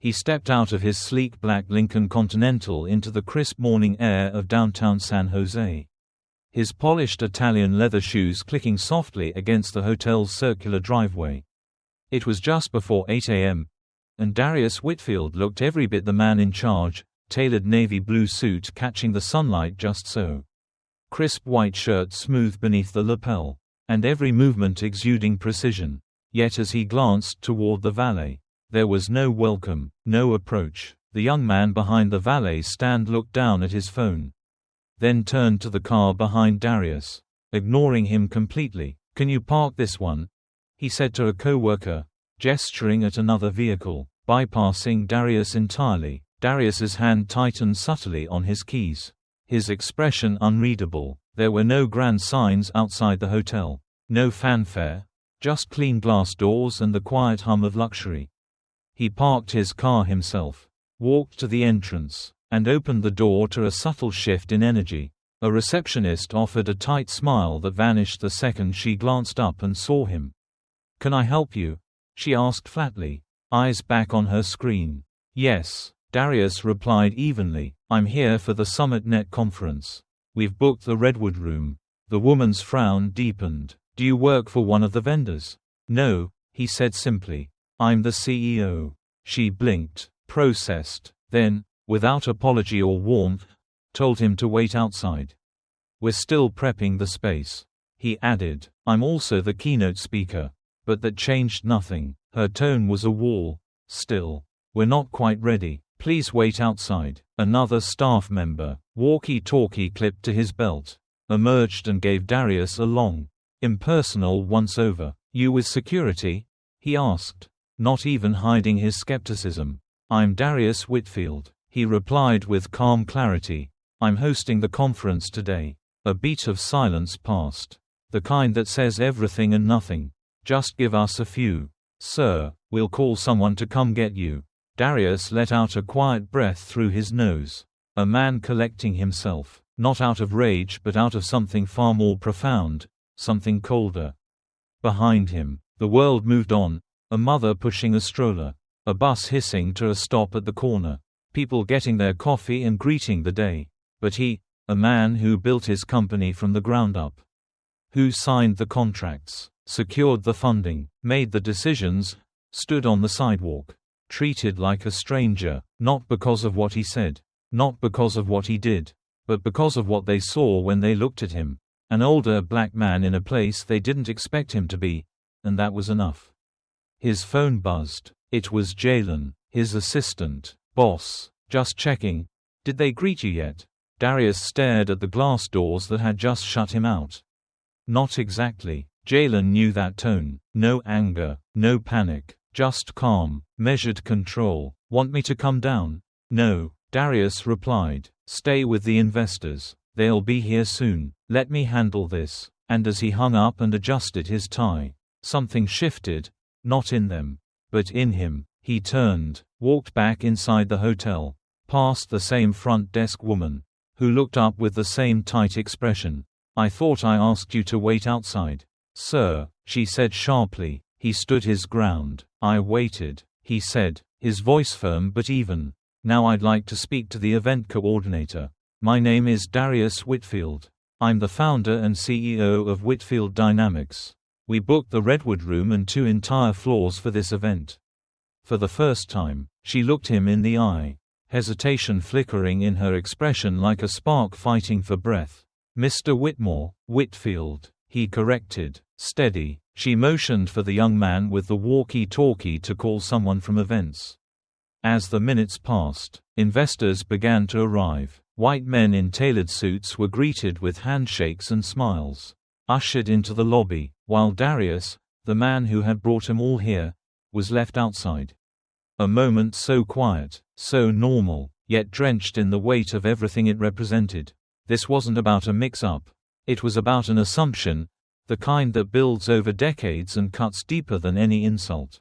He stepped out of his sleek black Lincoln Continental into the crisp morning air of downtown San Jose. His polished Italian leather shoes clicking softly against the hotel's circular driveway. It was just before 8 a.m., and Darius Whitfield looked every bit the man in charge, tailored navy blue suit catching the sunlight just so. Crisp white shirt smooth beneath the lapel, and every movement exuding precision. Yet as he glanced toward the valet, there was no welcome, no approach. The young man behind the valet stand looked down at his phone, then turned to the car behind Darius, ignoring him completely. "Can you park this one?" he said to a co-worker, gesturing at another vehicle, bypassing Darius entirely. Darius's hand tightened subtly on his keys, his expression unreadable. There were no grand signs outside the hotel, no fanfare, just clean glass doors and the quiet hum of luxury. He parked his car himself, walked to the entrance, and opened the door to a subtle shift in energy. A receptionist offered a tight smile that vanished the second she glanced up and saw him. "Can I help you?" she asked flatly, eyes back on her screen. "Yes," Darius replied evenly. "I'm here for the SummitNet conference. We've booked the Redwood Room." The woman's frown deepened. "Do you work for one of the vendors?" "No," he said simply. "I'm the CEO." She blinked, processed, then, without apology or warmth, told him to wait outside. "We're still prepping the space," he added. "I'm also the keynote speaker." But that changed nothing. Her tone was a wall. "Still. We're not quite ready. Please wait outside." Another staff member, walkie-talkie clipped to his belt, emerged and gave Darius a long, impersonal once-over. "You with security?" he asked, not even hiding his skepticism. "I'm Darius Whitfield," he replied with calm clarity. "I'm hosting the conference today." A beat of silence passed. "The kind that says everything and nothing. Just give us a few." "Sir, we'll call someone to come get you." Darius let out a quiet breath through his nose. A man collecting himself, not out of rage but out of something far more profound, something colder. Behind him, the world moved on, a mother pushing a stroller, a bus hissing to a stop at the corner, people getting their coffee and greeting the day. But he, a man who built his company from the ground up, who signed the contracts, secured the funding, made the decisions, stood on the sidewalk, treated like a stranger, not because of what he said, not because of what he did, but because of what they saw when they looked at him. An older black man in a place they didn't expect him to be, and that was enough. His phone buzzed. It was Jalen, his assistant. "Boss, just checking. Did they greet you yet?" Darius stared at the glass doors that had just shut him out. "Not exactly." Jalen knew that tone. No anger, no panic, just calm, measured control. "Want me to come down?" "No," Darius replied. "Stay with the investors. They'll be here soon. Let me handle this." And as he hung up and adjusted his tie, something shifted, not in them, but in him. He turned, walked back inside the hotel, past the same front desk woman, who looked up with the same tight expression. "I thought I asked you to wait outside." "Sir," she said sharply. He stood his ground. "I waited," he said, his voice firm but even. "Now I'd like to speak to the event coordinator. My name is Darius Whitfield. I'm the founder and CEO of Whitfield Dynamics. We booked the Redwood Room and 2 entire floors for this event." For the first time, she looked him in the eye, hesitation flickering in her expression like a spark fighting for breath. "Mr. Whitmore, Whitfield," he corrected, steady. She motioned for the young man with the walkie-talkie to call someone from events. As the minutes passed, investors began to arrive. White men in tailored suits were greeted with handshakes and smiles, ushered into the lobby, while Darius, the man who had brought them all here, was left outside. A moment so quiet, so normal, yet drenched in the weight of everything it represented. This wasn't about a mix-up. It was about an assumption, the kind that builds over decades and cuts deeper than any insult.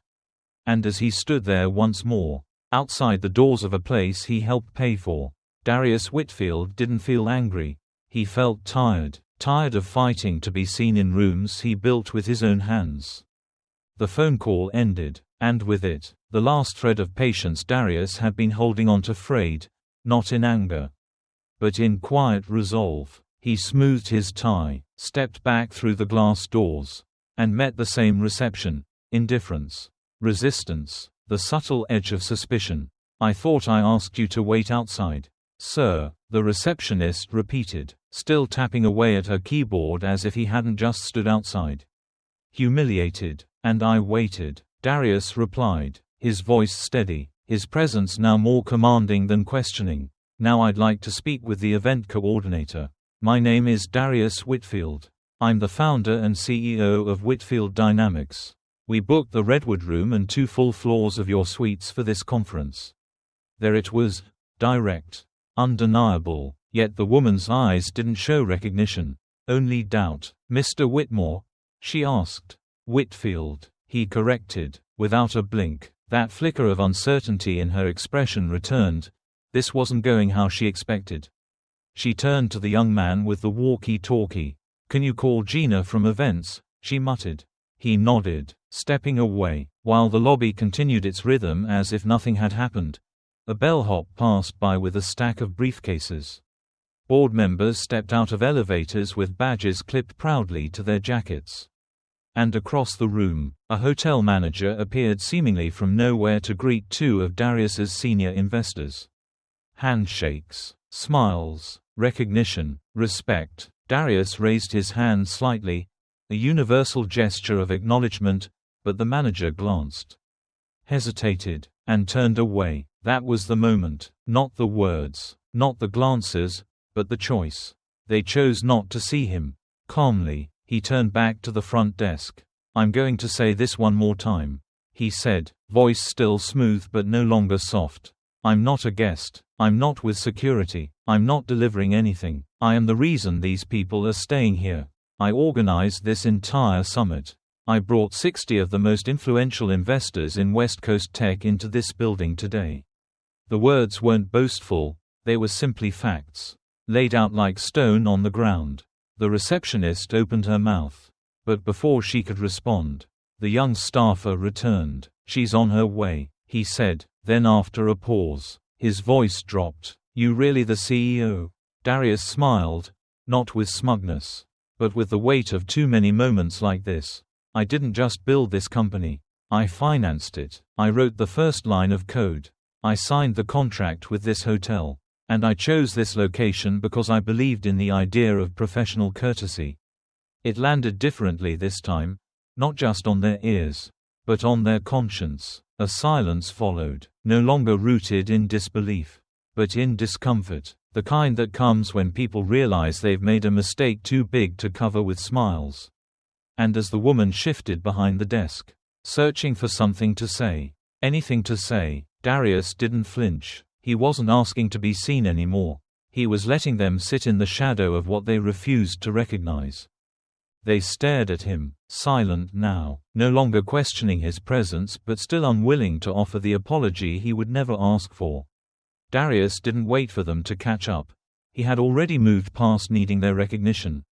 And as he stood there once more, outside the doors of a place he helped pay for, Darius Whitfield didn't feel angry. He felt tired of fighting to be seen in rooms he built with his own hands. The phone call ended, And with it, the last thread of patience Darius had been holding on to frayed, not in anger, but in quiet resolve. He smoothed his tie, stepped back through the glass doors, and met the same reception: indifference, resistance, the subtle edge of suspicion. "I thought I asked you to wait outside." "Sir," the receptionist repeated, still tapping away at her keyboard as if he hadn't just stood outside. Humiliated. "And I waited," Darius replied, his voice steady, his presence now more commanding than questioning. "Now I'd like to speak with the event coordinator. My name is Darius Whitfield. I'm the founder and CEO of Whitfield Dynamics. We booked the Redwood Room and 2 full floors of your suites for this conference." There it was, direct, undeniable, yet the woman's eyes didn't show recognition, only doubt. "Mr. Whitmore?" she asked. "Whitfield," he corrected, without a blink. That flicker of uncertainty in her expression returned. This wasn't going how she expected. She turned to the young man with the walkie-talkie. "Can you call Gina from events?" she muttered. He nodded, stepping away, while the lobby continued its rhythm as if nothing had happened. A bellhop passed by with a stack of briefcases. Board members stepped out of elevators with badges clipped proudly to their jackets. And across the room, a hotel manager appeared seemingly from nowhere to greet 2 of Darius's senior investors. Handshakes, smiles, recognition, respect. Darius raised his hand slightly, a universal gesture of acknowledgement, but the manager glanced, hesitated, and turned away. That was the moment. Not the words, not the glances, but the choice. They chose not to see him. Calmly, he turned back to the front desk. "I'm going to say this one more time," he said, voice still smooth but no longer soft. "I'm not a guest. I'm not with security. I'm not delivering anything. I am the reason these people are staying here. I organized this entire summit. I brought 60 of the most influential investors in West Coast tech into this building today." The words weren't boastful, they were simply facts, laid out like stone on the ground. The receptionist opened her mouth. But before she could respond, the young staffer returned. "She's on her way," he said, then after a pause, his voice dropped. "You really the CEO?" Darius smiled, not with smugness, but with the weight of too many moments like this. "I didn't just build this company. I financed it. I wrote the first line of code. I signed the contract with this hotel. And I chose this location because I believed in the idea of professional courtesy." It landed differently this time, not just on their ears, but on their conscience. A silence followed, no longer rooted in disbelief, but in discomfort, the kind that comes when people realize they've made a mistake too big to cover with smiles. And as the woman shifted behind the desk, searching for something to say, anything to say, Darius didn't flinch. He wasn't asking to be seen anymore. He was letting them sit in the shadow of what they refused to recognize. They stared at him, silent now, no longer questioning his presence but still unwilling to offer the apology he would never ask for. Darius didn't wait for them to catch up. He had already moved past needing their recognition.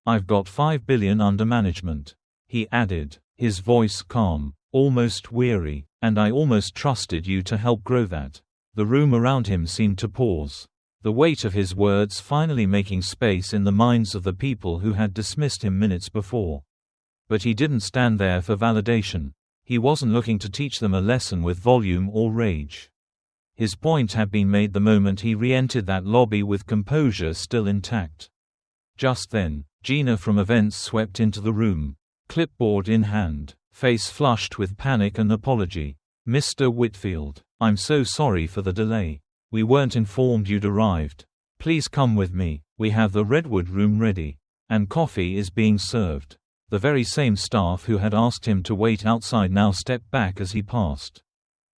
"I've got $5 billion under management," he added, his voice calm, almost weary, "and I almost trusted you to help grow that." The room around him seemed to pause, the weight of his words finally making space in the minds of the people who had dismissed him minutes before. But he didn't stand there for validation. He wasn't looking to teach them a lesson with volume or rage. His point had been made the moment he re-entered that lobby with composure still intact. Just then, Gina from events swept into the room, clipboard in hand, face flushed with panic and apology. "Mr. Whitfield, I'm so sorry for the delay. We weren't informed you'd arrived. Please come with me. We have the Redwood Room ready. And coffee is being served." The very same staff who had asked him to wait outside now stepped back as he passed.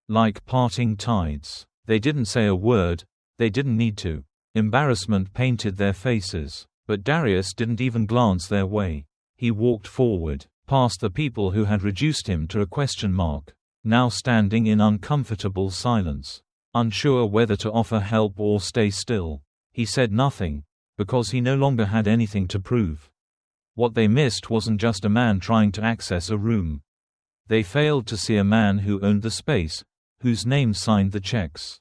Like parting tides. They didn't say a word, they didn't need to. Embarrassment painted their faces, but Darius didn't even glance their way. He walked forward, past the people who had reduced him to a question mark, now standing in uncomfortable silence, unsure whether to offer help or stay still. He said nothing, because he no longer had anything to prove. What they missed wasn't just a man trying to access a room. They failed to see a man who owned the space, whose name signed the checks,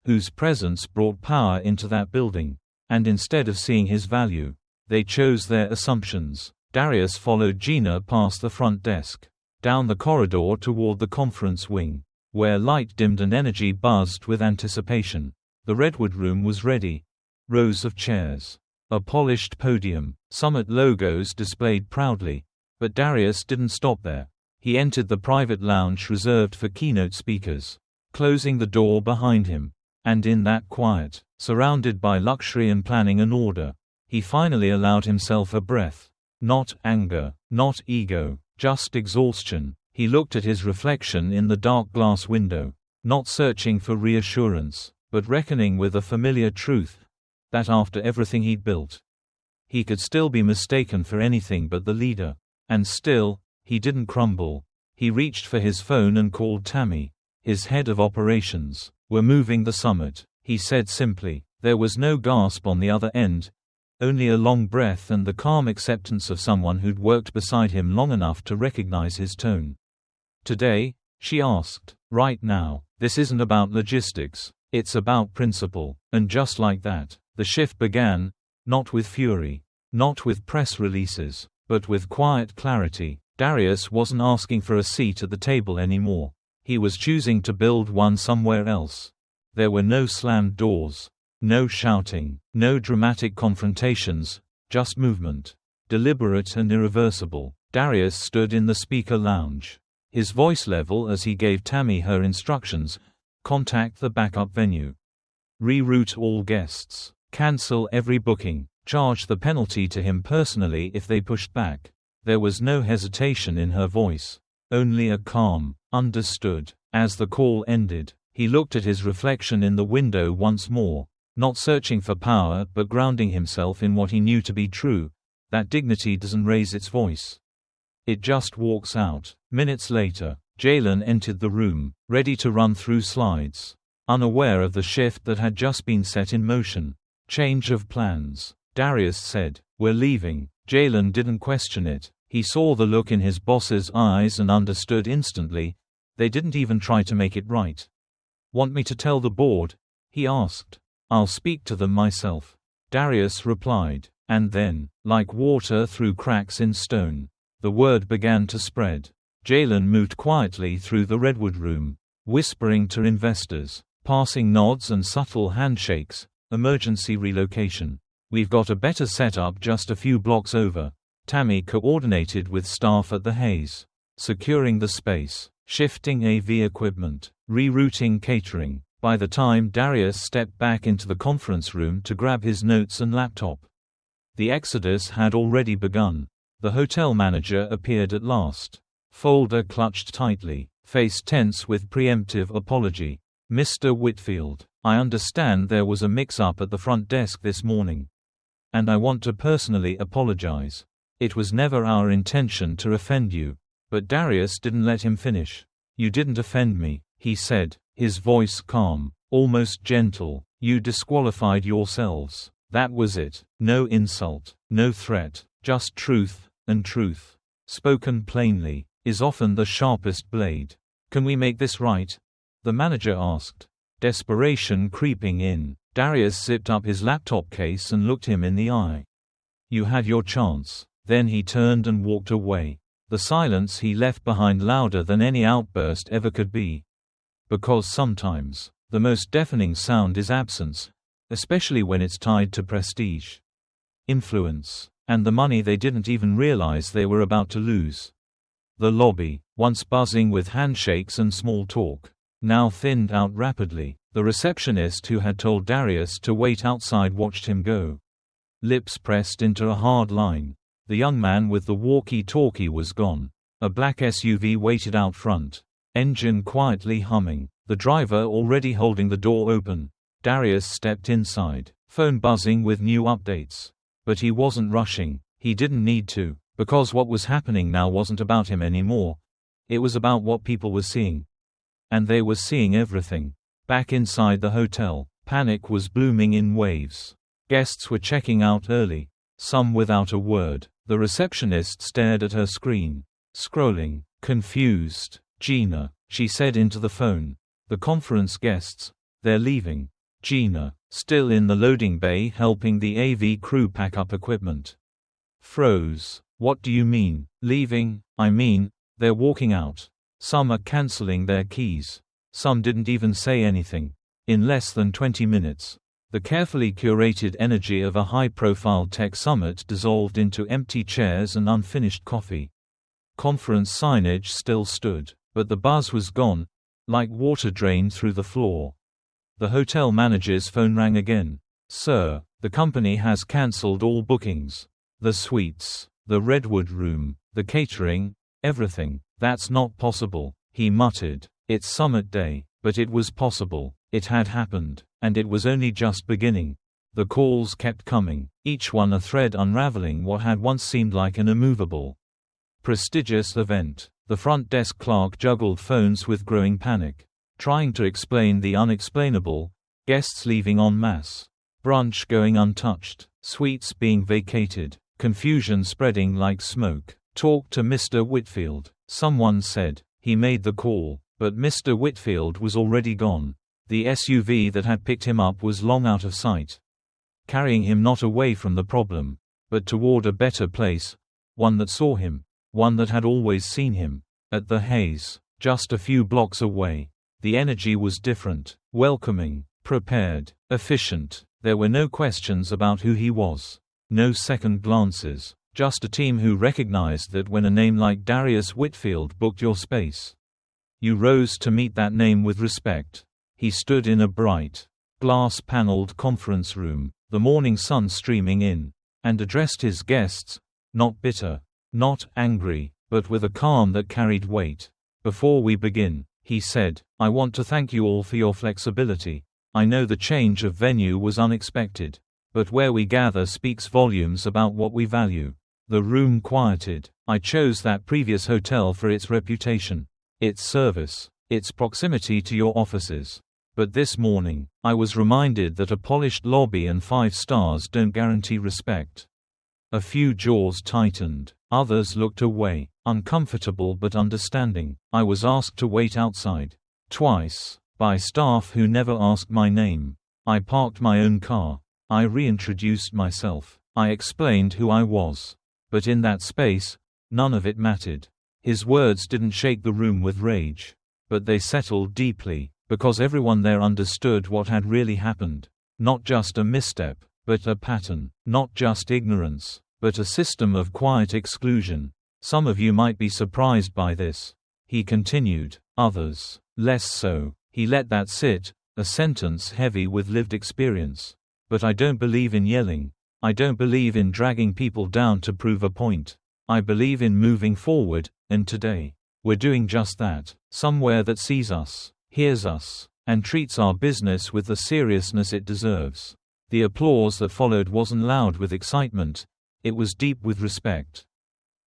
whose presence brought power into that building. And instead of seeing his value, they chose their assumptions. Darius followed Gina past the front desk, down the corridor toward the conference wing, where light dimmed and energy buzzed with anticipation. The Redwood Room was ready. Rows of chairs, a polished podium, Summit logos displayed proudly. But Darius didn't stop there. He entered the private lounge reserved for keynote speakers, closing the door behind him. And in that quiet, surrounded by luxury and planning and order, he finally allowed himself a breath. Not anger, not ego, just exhaustion. He looked at his reflection in the dark glass window, not searching for reassurance, but reckoning with a familiar truth, that after everything he'd built, he could still be mistaken for anything but the leader. And still, he didn't crumble. He reached for his phone and called Tammy, his head of operations. "We're moving the summit," he said simply. There was no gasp on the other end, only a long breath and the calm acceptance of someone who'd worked beside him long enough to recognize his tone. "Today?" she asked. "Right now. This isn't about logistics. It's about principle." And just like that, the shift began, not with fury, not with press releases, but with quiet clarity. Darius wasn't asking for a seat at the table anymore. He was choosing to build one somewhere else. There were no slammed doors, no shouting, no dramatic confrontations, just movement, deliberate and irreversible. Darius stood in the speaker lounge, his voice level as he gave Tammy her instructions: contact the backup venue, reroute all guests, cancel every booking, charge the penalty to him personally if they pushed back. There was no hesitation in her voice, only a calm, understood. As the call ended, he looked at his reflection in the window once more, not searching for power but grounding himself in what he knew to be true: that dignity doesn't raise its voice. It just walks out. Minutes later, Jalen entered the room, ready to run through slides, unaware of the shift that had just been set in motion. "Change of plans," Darius said. "We're leaving." Jalen didn't question it. He saw the look in his boss's eyes and understood instantly. They didn't even try to make it right. "Want me to tell the board?" he asked. "I'll speak to them myself," Darius replied. And then, like water through cracks in stone, the word began to spread. Jalen moved quietly through the Redwood Room, whispering to investors, passing nods and subtle handshakes. "Emergency relocation. We've got a better setup just a few blocks over." Tammy coordinated with staff at the Hayes, securing the space, shifting AV equipment, rerouting catering. By the time Darius stepped back into the conference room to grab his notes and laptop, the exodus had already begun. The hotel manager appeared at last, folder clutched tightly, face tense with preemptive apology. "Mr. Whitfield, I understand there was a mix-up at the front desk this morning, and I want to personally apologize. It was never our intention to offend you." But Darius didn't let him finish. "You didn't offend me," he said, his voice calm, almost gentle. "You disqualified yourselves. That was it. No insult, no threat, just truth, and truth, spoken plainly, is often the sharpest blade. Can we make this right?" the manager asked, desperation creeping in. Darius zipped up his laptop case and looked him in the eye. "You had your chance." Then he turned and walked away, the silence he left behind louder than any outburst ever could be. Because sometimes, the most deafening sound is absence, especially when it's tied to prestige, influence, and the money they didn't even realize they were about to lose. The lobby, once buzzing with handshakes and small talk, now thinned out rapidly. The receptionist who had told Darius to wait outside watched him go, lips pressed into a hard line. The young man with the walkie-talkie was gone. A black SUV waited out front, engine quietly humming, the driver already holding the door open. Darius stepped inside, phone buzzing with new updates. But he wasn't rushing. He didn't need to, because what was happening now wasn't about him anymore. It was about what people were seeing. And they were seeing everything. Back inside the hotel, panic was blooming in waves. Guests were checking out early, some without a word. The receptionist stared at her screen, scrolling, Confused. Gina, she said into the phone. The conference guests, they're leaving. Gina, still in the loading bay helping the AV crew pack up equipment. Froze. What do you mean, leaving? I mean, they're walking out. Some are canceling their keys. Some didn't even say anything. In less than 20 minutes. The carefully curated energy of a high-profile tech summit dissolved into empty chairs and unfinished coffee. Conference signage still stood, but the buzz was gone, like water drained through the floor. The hotel manager's phone rang again. Sir, the company has cancelled all bookings. The suites, the Redwood room, the catering, everything. That's not possible, he muttered. It's summit day, but it was possible. It had happened, and it was only just beginning. The calls kept coming, each one a thread unraveling what had once seemed like an immovable, prestigious event. The front desk clerk juggled phones with growing panic, trying to explain the unexplainable, guests leaving en masse, brunch going untouched, suites being vacated, confusion spreading like smoke. Talk to Mr. Whitfield, someone said. He made the call, but Mr. Whitfield was already gone. The SUV that had picked him up was long out of sight, carrying him not away from the problem, but toward a better place, one that saw him, one that had always seen him. At the Haze, just a few blocks away. The energy was different, welcoming, prepared, efficient. There were no questions about who he was. No second glances. Just a team who recognized that when a name like Darius Whitfield booked your space, you rose to meet that name with respect. He stood in a bright, glass-paneled conference room, the morning sun streaming in, and addressed his guests, not bitter, not angry, but with a calm that carried weight. Before we begin, he said, I want to thank you all for your flexibility. I know the change of venue was unexpected, but where we gather speaks volumes about what we value. The room quieted. I chose that previous hotel for its reputation, its service, its proximity to your offices. But this morning, I was reminded that a polished lobby and 5 stars don't guarantee respect. A few jaws tightened. Others looked away, uncomfortable but understanding. I was asked to wait outside. Twice. By staff who never asked my name. I parked my own car. I reintroduced myself. I explained who I was. But in that space, none of it mattered. His words didn't shake the room with rage. But they settled deeply. Because everyone there understood what had really happened. Not just a misstep, but a pattern. Not just ignorance, but a system of quiet exclusion. Some of you might be surprised by this, he continued, others, less so. He let that sit, a sentence heavy with lived experience. But I don't believe in yelling. I don't believe in dragging people down to prove a point. I believe in moving forward, and today, we're doing just that. Somewhere that sees us, hears us, and treats our business with the seriousness it deserves. The applause that followed wasn't loud with excitement, it was deep with respect.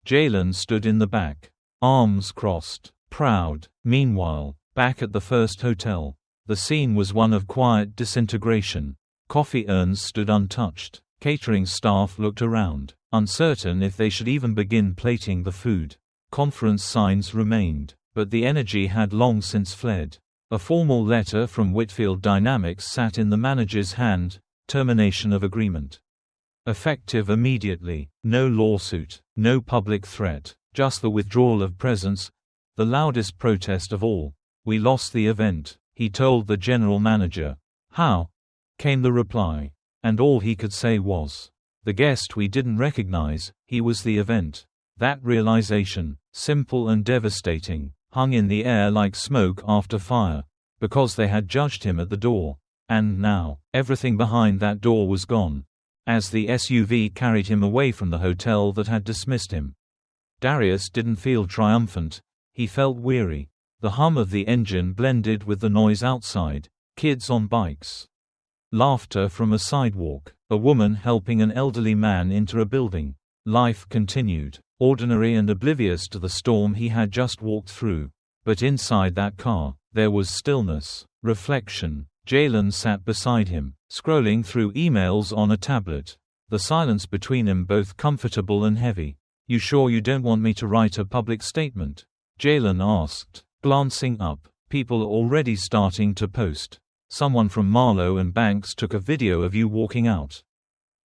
Jalen stood in the back, arms crossed, proud. Meanwhile, back at the first hotel, the scene was one of quiet disintegration. Coffee urns stood untouched. Catering staff looked around, uncertain if they should even begin plating the food. Conference signs remained, but the energy had long since fled. A formal letter from Whitfield Dynamics sat in the manager's hand, termination of agreement. Effective immediately, no lawsuit, no public threat, just the withdrawal of presence, the loudest protest of all. We lost the event, he told the general manager. How? Came the reply. And all he could say was, the guest we didn't recognize, he was the event. That realization, simple and devastating, hung in the air like smoke after fire, because they had judged him at the door. And now, everything behind that door was gone. As the SUV carried him away from the hotel that had dismissed him. Darius didn't feel triumphant, he felt weary. The hum of the engine blended with the noise outside, kids on bikes. Laughter from a sidewalk, a woman helping an elderly man enter a building. Life continued, ordinary and oblivious to the storm he had just walked through. But inside that car, there was stillness, reflection. Jalen sat beside him, scrolling through emails on a tablet. The silence between them both comfortable and heavy. You sure you don't want me to write a public statement? Jalen asked, glancing up. People are already starting to post. Someone from Marlowe and Banks took a video of you walking out.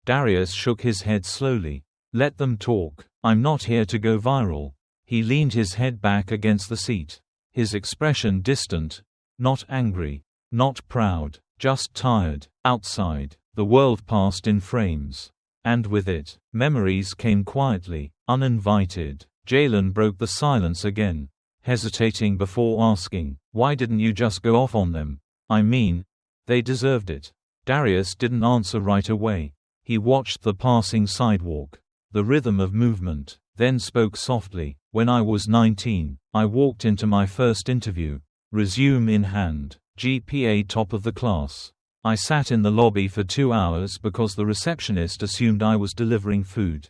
Darius shook his head slowly. Let them talk. I'm not here to go viral. He leaned his head back against the seat. His expression distant. Not angry. Not proud. Just tired. Outside, the world passed in frames. And with it, memories came quietly, uninvited. Jalen broke the silence again, hesitating before asking, why didn't you just go off on them? I mean, they deserved it. Darius didn't answer right away. He watched the passing sidewalk, the rhythm of movement, then spoke softly. When I was 19, I walked into my first interview, resume in hand, GPA top of the class. I sat in the lobby for 2 hours because the receptionist assumed I was delivering food.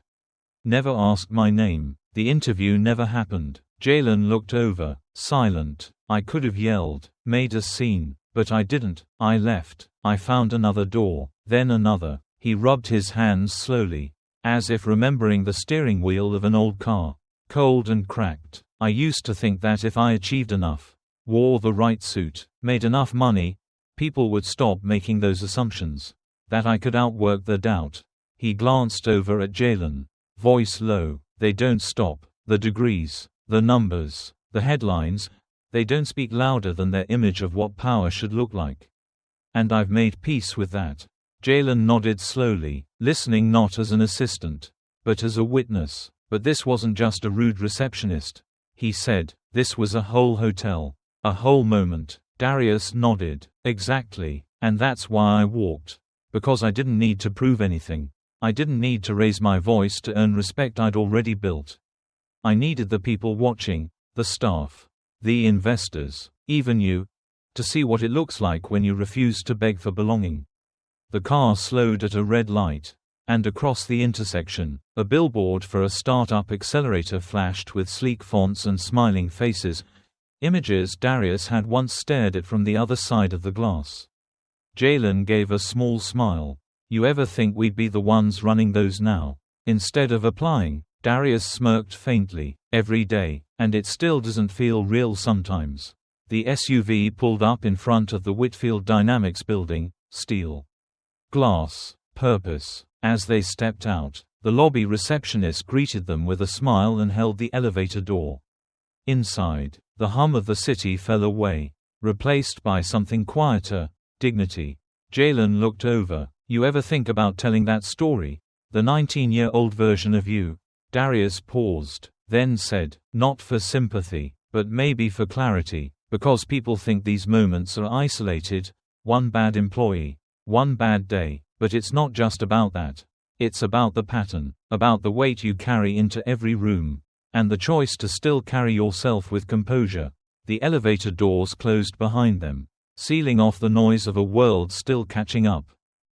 Never asked my name. The interview never happened. Jalen looked over, silent. I could have yelled, made a scene, but I didn't. I left. I found another door, then another. He rubbed his hands slowly, as if remembering the steering wheel of an old car, cold and cracked. I used to think that if I achieved enough, wore the right suit, made enough money, people would stop making those assumptions, that I could outwork the doubt. He glanced over at Jalen, voice low. They don't stop. The degrees, the numbers, the headlines, they don't speak louder than their image of what power should look like. And I've made peace with that. Jalen nodded slowly, listening not as an assistant, but as a witness. But this wasn't just a rude receptionist, he said. This was a whole hotel, a whole moment. Darius nodded. Exactly. And that's why I walked. Because I didn't need to prove anything. I didn't need to raise my voice to earn respect I'd already built. I needed the people watching, the staff, the investors, even you, to see what it looks like when you refuse to beg for belonging. The car slowed at a red light, and across the intersection, a billboard for a startup accelerator flashed with sleek fonts and smiling faces, images Darius had once stared at from the other side of the glass. Jalen gave a small smile. You ever think we'd be the ones running those now? Instead of applying, Darius smirked faintly. Every day, and it still doesn't feel real sometimes. The SUV pulled up in front of the Whitfield Dynamics building, steel, glass, purpose. As they stepped out, the lobby receptionist greeted them with a smile and held the elevator door. Inside, the hum of the city fell away, replaced by something quieter, dignity. Jalen looked over. You ever think about telling that story? The 19-year-old version of you? Darius paused, then said, not for sympathy, but maybe for clarity, because people think these moments are isolated, one bad employee, one bad day, but it's not just about that. It's about the pattern, about the weight you carry into every room, and the choice to still carry yourself with composure. The elevator doors closed behind them, sealing off the noise of a world still catching up.